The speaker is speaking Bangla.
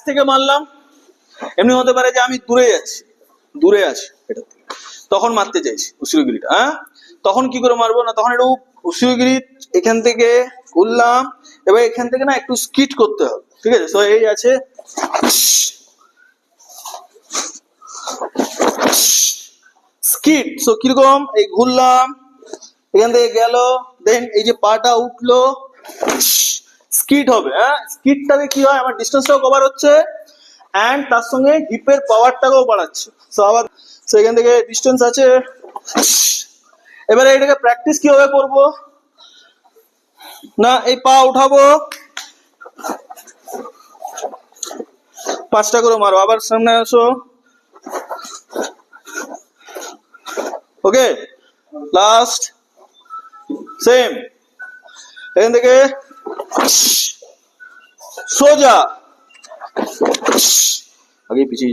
থেকে মারলাম, এমনি হতে পারে যে আমি দূরে আছি এটা থেকে, তখন মারতে চাইছি উসিরগিরিটা। হ্যাঁ, তখন কি করে মারবো না, তখন একটু উসিরগিরি এখান থেকে ঘুরলাম, এবার এখান থেকে না একটু স্কিট করতে হবে, ঠিক আছে? তো এই আছে স্কিট। সো কিরকম, এই ঘুরলাম, এখান থেকে গেল, দেন এই যে পাটা উঠলো, স্কিট হবে। হ্যাঁ, স্কিটটাতে কি হয়, আমার ডিস্টেন্সটাও কভার হচ্ছে এন্ড তার সঙ্গে হিপের পাওয়ারটাকেও বাড়াচ্ছে। সো আবার এখান থেকে ডিস্টেন্স আছে। এবারে এটাকে প্র্যাকটিস কিভাবে করব না, এই পা উঠাবো, 5টা করে মারো, আবার সামনে আসো, ওকে, লাস্ট সেম, এখান থেকে সোজা, আগে পিছিয়ে